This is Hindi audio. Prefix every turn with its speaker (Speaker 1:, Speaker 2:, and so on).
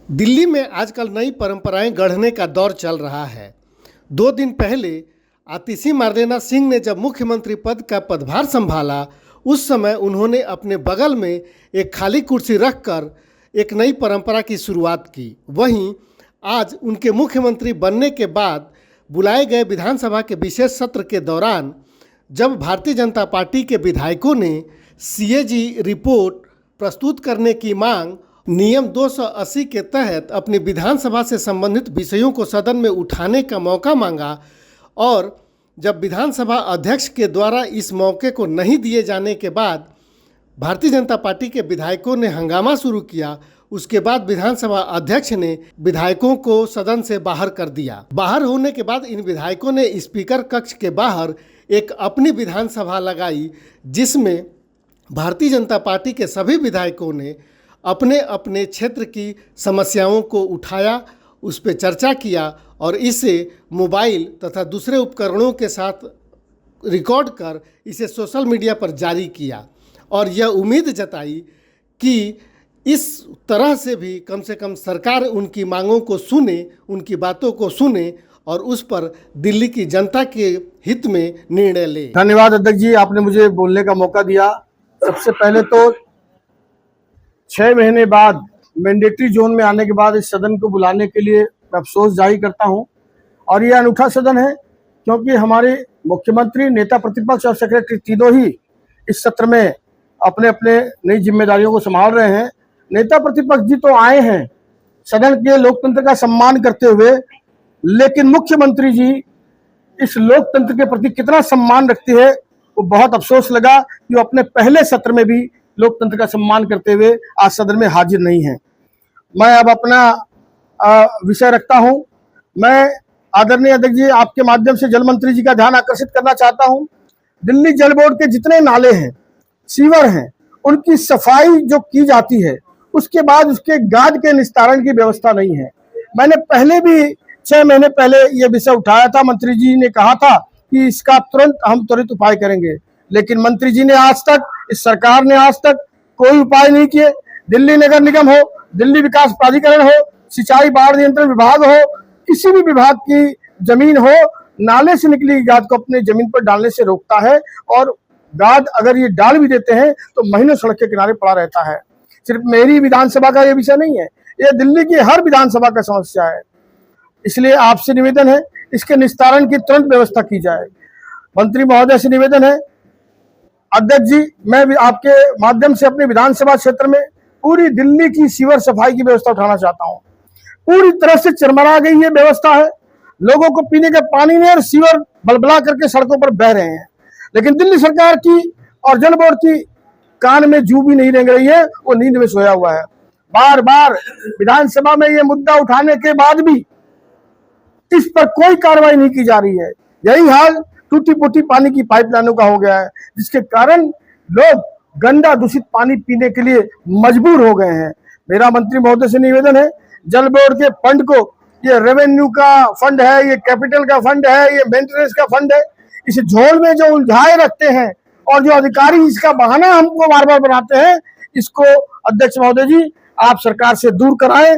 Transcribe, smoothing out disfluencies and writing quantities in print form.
Speaker 1: दिल्ली में आजकल नई परंपराएं गढ़ने का दौर चल रहा है। 2 दिन पहले आतिशी मर्लेना सिंह ने जब मुख्यमंत्री पद का पदभार संभाला, उस समय उन्होंने अपने बगल में एक खाली कुर्सी रखकर एक नई परंपरा की शुरुआत की। वहीं आज उनके मुख्यमंत्री बनने के बाद बुलाए गए विधानसभा के विशेष सत्र के दौरान जब भारतीय जनता पार्टी के विधायकों ने सीएजी रिपोर्ट प्रस्तुत करने की मांग नियम 280 के तहत अपनी विधानसभा से संबंधित विषयों को सदन में उठाने का मौका मांगा और जब विधानसभा अध्यक्ष के द्वारा इस मौके को नहीं दिए जाने के बाद भारतीय जनता पार्टी के विधायकों ने हंगामा शुरू किया, उसके बाद विधानसभा अध्यक्ष ने विधायकों को सदन से बाहर कर दिया। बाहर होने के बाद इन विधायकों ने स्पीकर कक्ष के बाहर एक अपनी विधानसभा लगाई, जिसमें भारतीय जनता पार्टी के सभी विधायकों ने अपने अपने क्षेत्र की समस्याओं को उठाया, उस पर चर्चा किया और इसे मोबाइल तथा दूसरे उपकरणों के साथ रिकॉर्ड कर इसे सोशल मीडिया पर जारी किया और यह उम्मीद जताई कि इस तरह से भी कम से कम सरकार उनकी मांगों को सुने, उनकी बातों को सुने और उस पर दिल्ली की जनता के हित में निर्णय ले।
Speaker 2: धन्यवाद अध्यक्ष जी, आपने मुझे बोलने का मौका दिया। सबसे पहले तो 6 महीने बाद मैंडेटरी जोन में आने के बाद इस सदन को बुलाने के लिए मैं अफसोस जाहिर करता हूं और ये अनूठा सदन है क्योंकि हमारे मुख्यमंत्री, नेता प्रतिपक्ष और सेक्रेटरी तीनों ही इस सत्र में अपने अपने नई जिम्मेदारियों को संभाल रहे हैं। नेता प्रतिपक्ष जी तो आए हैं सदन के लोकतंत्र का सम्मान करते हुए, लेकिन मुख्यमंत्री जी इस लोकतंत्र के प्रति कितना सम्मान रखती है वो बहुत अफसोस लगा कि वो अपने पहले सत्र में भी लोकतंत्र का सम्मान करते हुए आज सदन में हाजिर नहीं है। मैं अब अपना विषय रखता हूं। मैं आदरणीय अध्यक्ष जी आपके माध्यम से जल मंत्री जी का ध्यान आकर्षित करना चाहता हूं। दिल्ली जल बोर्ड के जितने नाले हैं, सीवर हैं, उनकी सफाई जो की जाती है उसके बाद उसके गाद के निस्तारण की व्यवस्था नहीं है। मैंने पहले भी 6 महीने पहले ये विषय उठाया था। मंत्री जी ने कहा था कि इसका तुरंत हम त्वरित उपाय करेंगे, लेकिन मंत्री जी ने आज तक, इस सरकार ने आज तक कोई उपाय नहीं किए। दिल्ली नगर निगम हो, दिल्ली विकास प्राधिकरण हो, सिंचाई बाढ़ नियंत्रण विभाग हो, किसी भी विभाग की जमीन हो, नाले से निकली गाद को अपने जमीन पर डालने से रोकता है और गाद अगर ये डाल भी देते हैं तो महीनों सड़क के किनारे पड़ा रहता है। सिर्फ मेरी विधानसभा का ये विषय नहीं है, ये दिल्ली की हर विधानसभा का समस्या है। इसलिए आपसे निवेदन है इसके निस्तारण की तुरंत व्यवस्था की जाए। मंत्री महोदय से निवेदन है, अध्यक्ष जी मैं भी आपके माध्यम से अपने विधानसभा क्षेत्र में पूरी दिल्ली की सीवर सफाई की व्यवस्था उठाना चाहता हूं। पूरी तरह से चरमरा गई ये व्यवस्था है, लोगों को पीने का पानी नहीं और सीवर बलबला करके सड़कों पर बह रहे हैं। लेकिन दिल्ली सरकार की और जल बोर्ड की कान में जू भी नहीं रेंग रही है, वो नींद में सोया हुआ है। बार बार विधानसभा में ये मुद्दा उठाने के बाद भी इस पर कोई कार्रवाई नहीं की जा रही है। यही हाल टूटी फूटी पानी की पाइपलाइनों का हो गया है, जिसके कारण लोग गंदा दूषित पानी पीने के लिए मजबूर हो गए हैं। मेरा मंत्री महोदय से निवेदन है, जल बोर्ड के फंड को, ये रेवेन्यू का फंड है, ये कैपिटल का फंड है, ये मेंटेनेंस का फंड है, इस झोल में जो उलझाए रखते हैं और जो अधिकारी इसका बहाना हमको बार बार बनाते हैं, इसको अध्यक्ष महोदय जी आप सरकार से दूर कराएं